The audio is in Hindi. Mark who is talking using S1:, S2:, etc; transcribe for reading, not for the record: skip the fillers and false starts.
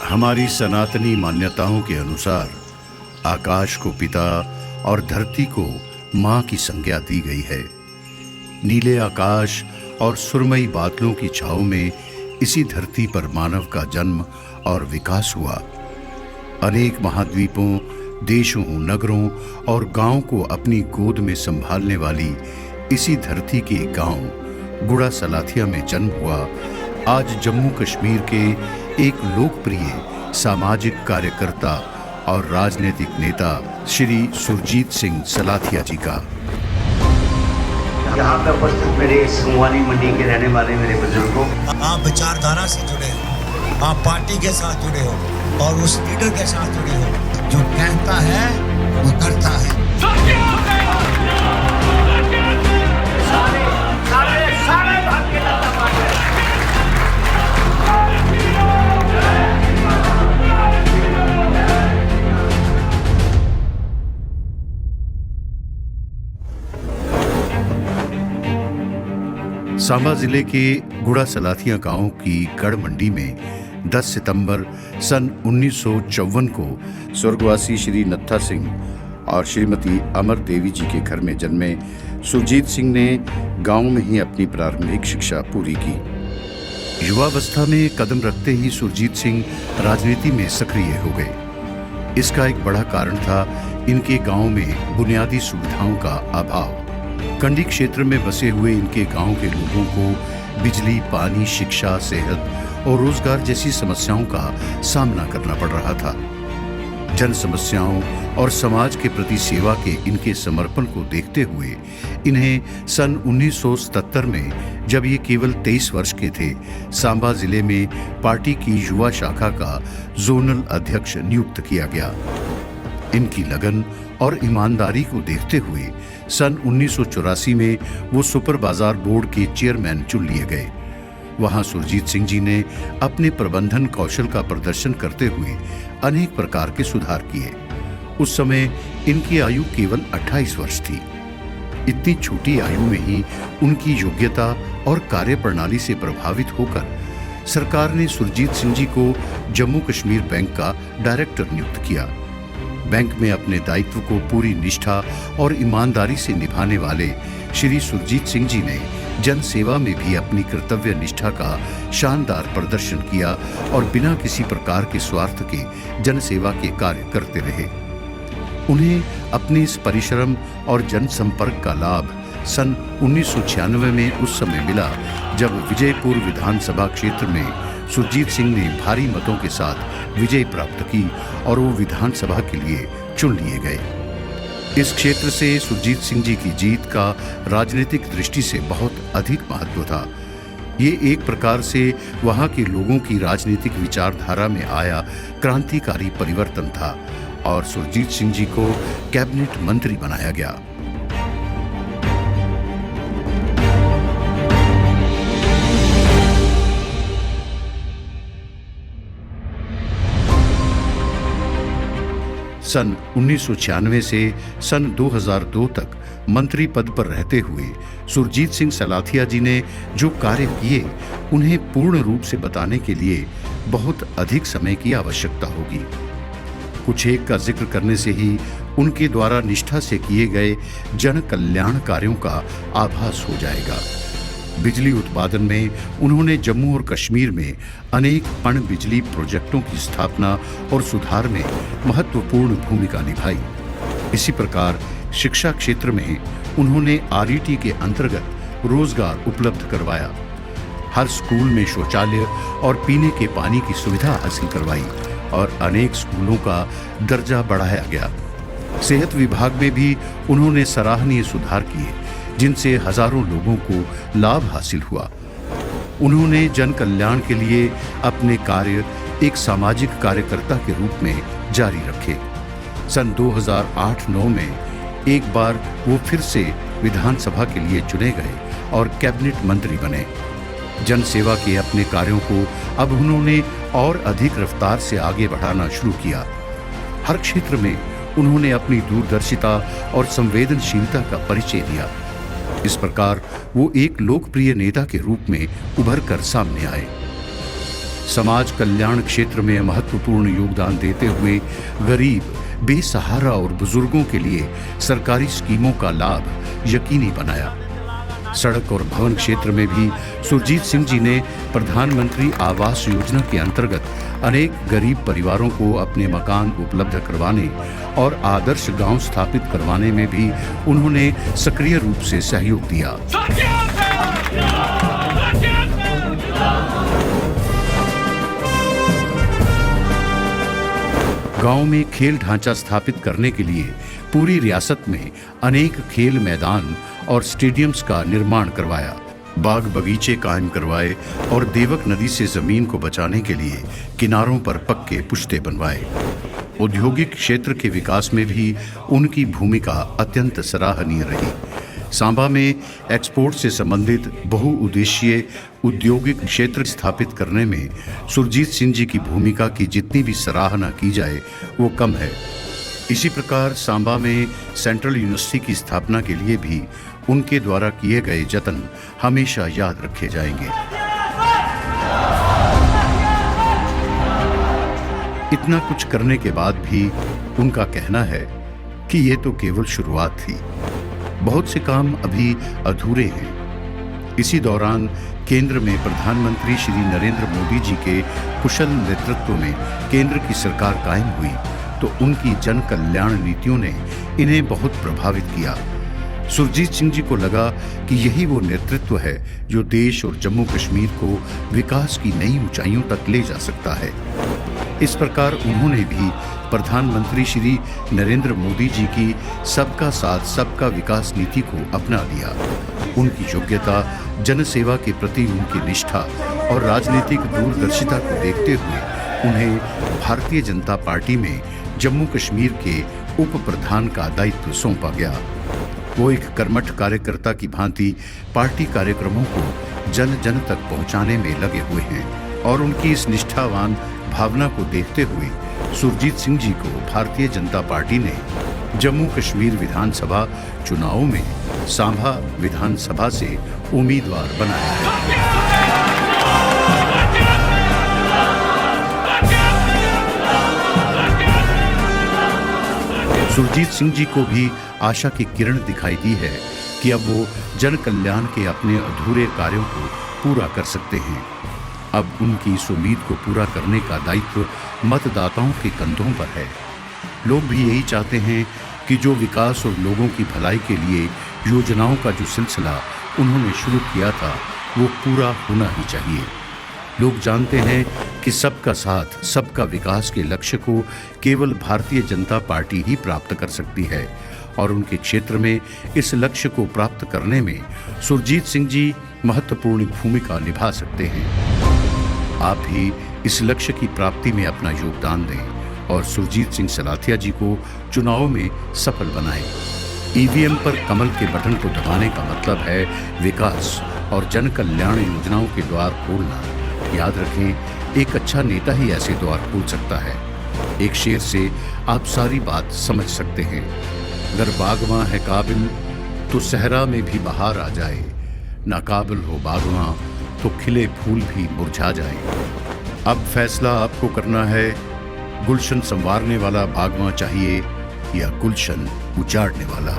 S1: हमारी सनातनी मान्यताओं के अनुसार आकाश को पिता और धरती को माँ की संज्ञा दी गई है। नीले आकाश और सुरमई बादलों की छाँव में इसी धरती पर मानव का जन्म और विकास हुआ। अनेक महाद्वीपों, देशों, नगरों और गांवों को अपनी गोद में संभालने वाली इसी धरती के एक गांव गुड़ा सलाथिया में जन्म हुआ आज जम्मू कश्मीर के एक लोकप्रिय सामाजिक कार्यकर्ता और राजनीतिक नेता श्री सुरजीत सिंह सलाथिया जी का।
S2: यहाँ पे उपस्थित मेरे सुंगवानी मंडी के रहने वाले मेरे बुजुर्गों,
S3: आप विचारधारा से जुड़े हो, आप पार्टी के साथ जुड़े हो और उस लीडर के साथ जुड़े हो जो कहता है वो करता है। सारे भारतीय जनता पार्टी
S1: सांबा जिले के गुड़ा सलाथिया गांव की गढ़ मंडी में 10 सितंबर सन 1954 को स्वर्गवासी श्री नत्था सिंह और श्रीमती अमर देवी जी के घर में जन्मे सुरजीत सिंह ने गांव में ही अपनी प्रारंभिक शिक्षा पूरी की। युवावस्था में कदम रखते ही सुरजीत सिंह राजनीति में सक्रिय हो गए। इसका एक बड़ा कारण था इनके गांव में बुनियादी सुविधाओं का अभाव। कंडी क्षेत्र में बसे हुए इनके गांव के लोगों को बिजली, पानी, शिक्षा, सेहत और रोजगार जैसी समस्याओं का सामना करना पड़ रहा था। जन समस्याओं और समाज के प्रति सेवा के इनके समर्पण को देखते हुए इन्हें सन 1977 में, जब ये केवल 23 वर्ष के थे, सांबा जिले में पार्टी की युवा शाखा का जोनल अध्यक्ष नियुक्त किया गया। इनकी लगन और ईमानदारी को देखते हुए सन 1984 में वो सुपर बाजार बोर्ड के चेयरमैन चुन लिए गए। वहां सुरजीत सिंह जी ने अपने प्रबंधन कौशल का प्रदर्शन करते हुए अनेक प्रकार के सुधार किए। उस समय इनकी आयु केवल 28 वर्ष थी। इतनी छोटी आयु में ही उनकी योग्यता और कार्यप्रणाली से प्रभावित होकर सरकार ने सुरजीत सिंह जी को जम्मू कश्मीर बैंक का डायरेक्टर नियुक्त किया। बैंक में अपने दायित्व को पूरी निष्ठा और ईमानदारी से निभाने वाले श्री सुरजीत सिंह जी ने जन सेवा में भी अपनी कर्तव्य निष्ठा का शानदार प्रदर्शन किया और बिना किसी प्रकार के स्वार्थ के जन सेवा के कार्य करते रहे। उन्हें अपने इस परिश्रम और जनसंपर्क का लाभ सन 1996 में उस समय मिला जब विजयपुर विधानसभा क्षेत्र में सुरजीत सिंह ने भारी मतों के साथ विजय प्राप्त की और वो विधानसभा के लिए चुन लिए गए। इस क्षेत्र से सुरजीत सिंह जी की जीत का राजनीतिक दृष्टि से बहुत अधिक महत्व था। ये एक प्रकार से वहां के लोगों की राजनीतिक विचारधारा में आया क्रांतिकारी परिवर्तन था और सुरजीत सिंह जी को कैबिनेट मंत्री बनाया गया। सन 1996 से सन 2002 तक मंत्री पद पर रहते हुए सुरजीत सिंह सलाथिया जी ने जो कार्य किए उन्हें पूर्ण रूप से बताने के लिए बहुत अधिक समय की आवश्यकता होगी। कुछ एक का जिक्र करने से ही उनके द्वारा निष्ठा से किए गए जन कल्याण कार्यों का आभास हो जाएगा। बिजली उत्पादन में उन्होंने जम्मू और कश्मीर में अनेक पण बिजली प्रोजेक्टों की स्थापना और सुधार में महत्वपूर्ण भूमिका निभाई। इसी प्रकार शिक्षा क्षेत्र में उन्होंने आरईटी के अंतर्गत रोजगार उपलब्ध करवाया। हर स्कूल में शौचालय और पीने के पानी की सुविधा हासिल करवाई और अनेक स्कूलों का दर्जा बढ़ाया गया। सेहत विभाग में भी उन्होंने सराहनीय सुधार किए जिनसे हजारों लोगों को लाभ हासिल हुआ। उन्होंने जन कल्याण के लिए अपने कार्य एक सामाजिक कार्यकर्ता के रूप में जारी रखे। सन 2008-9 में एक बार वो फिर से विधानसभा के लिए चुने गए और कैबिनेट मंत्री बने। जन सेवा के अपने कार्यों को अब उन्होंने और अधिक रफ्तार से आगे बढ़ाना शुरू किया। हर क्षेत्र में उन्होंने अपनी दूरदर्शिता और संवेदनशीलता का परिचय दिया। इस प्रकार वो एक लोकप्रिय नेता के रूप में उभर कर सामने आए। समाज कल्याण क्षेत्र में महत्वपूर्ण योगदान देते हुए गरीब, बेसहारा और बुजुर्गों के लिए सरकारी स्कीमों का लाभ यकीनी बनाया। सड़क और भवन क्षेत्र में भी सुरजीत सिंह जी ने प्रधानमंत्री आवास योजना के अंतर्गत अनेक गरीब परिवारों को अपने मकान उपलब्ध करवाने और आदर्श गांव स्थापित करवाने में भी उन्होंने सक्रिय रूप से सहयोग दिया। गांव में खेल ढांचा स्थापित करने के लिए पूरी रियासत में अनेक खेल मैदान और स्टेडियम्स का निर्माण करवाया, बाग बगीचे कायम करवाए और देवक नदी से जमीन को बचाने के लिए किनारों पर पक्के पुश्ते बनवाए। औद्योगिक क्षेत्र के विकास में भी उनकी भूमिका अत्यंत सराहनीय रही। सांबा में एक्सपोर्ट से संबंधित बहुउद्देशीय औद्योगिक क्षेत्र स्थापित करने में सुरजीत सिंह जी की भूमिका की जितनी भी सराहना की जाए वो कम है। इसी प्रकार सांबा में सेंट्रल यूनिवर्सिटी की स्थापना के लिए भी उनके द्वारा किए गए जतन हमेशा याद रखे जाएंगे। इतना कुछ करने के बाद भी उनका कहना है कि ये तो केवल शुरुआत थी, बहुत से काम अभी अधूरे हैं। इसी दौरान केंद्र में प्रधानमंत्री श्री नरेंद्र मोदी जी के कुशल नेतृत्व में केंद्र की सरकार कायम हुई तो उनकी जन कल्याण नीतियों ने इन्हें बहुत प्रभावित किया। सुरजीत सिंह जी को लगा कि यही वो नेतृत्व है जो देश और जम्मू कश्मीर को विकास की नई ऊंचाइयों तक ले जा सकता है। इस प्रकार उन्होंने भी प्रधानमंत्री श्री नरेंद्र मोदी जी की सबका साथ सबका विकास नीति को अपना लिया। उनकी योग्यता, जनसेवा के प्रति उनकी निष्ठा और राजनीतिक दूरदर्शिता को देखते हुए उन्हें भारतीय जनता पार्टी में जम्मू कश्मीर के उप प्रधान का दायित्व सौंपा गया। वो एक कर्मठ कार्यकर्ता की भांति पार्टी कार्यक्रमों को जन जन तक पहुंचाने में लगे हुए हैं और उनकी इस निष्ठावान भावना को देखते हुए सुरजीत सिंह जी को भारतीय जनता पार्टी ने जम्मू कश्मीर विधानसभा चुनावों में सांभा विधानसभा से उम्मीदवार बनाया है। सुरजीत सिंह जी को भी आशा की किरण दिखाई दी है कि अब वो जन कल्याण के अपने अधूरे कार्यों को पूरा कर सकते हैं। अब उनकी इस उम्मीद को पूरा करने का दायित्व मतदाताओं के कंधों पर है। लोग भी यही चाहते हैं कि जो विकास और लोगों की भलाई के लिए योजनाओं का जो सिलसिला उन्होंने शुरू किया था वो पूरा होना ही चाहिए। लोग जानते हैं कि सबका साथ सबका विकास के लक्ष्य को केवल भारतीय जनता पार्टी ही प्राप्त कर सकती है और उनके क्षेत्र में इस लक्ष्य को प्राप्त करने में सुरजीत सिंह जी महत्वपूर्ण भूमिका निभा सकते हैं। आप भी इस लक्ष्य की प्राप्ति में अपना योगदान दें और सुरजीत सिंह सलाथिया जी को चुनाव में सफल बनाएं। ईवीएम पर कमल के बटन को दबाने का मतलब है विकास और जन कल्याण योजनाओं के द्वार खोलना। याद रखें, एक अच्छा नेता ही ऐसे द्वार खोल सकता है। एक शेर से आप सारी बात समझ सकते हैं। अगर बागवां है काबिल तो सहरा में भी बहार आ जाए, नाकाबिल हो बागवां तो खिले फूल भी मुरझा जाए। अब फैसला आपको करना है, गुलशन संवारने वाला बागवां चाहिए या गुलशन उजाड़ने वाला।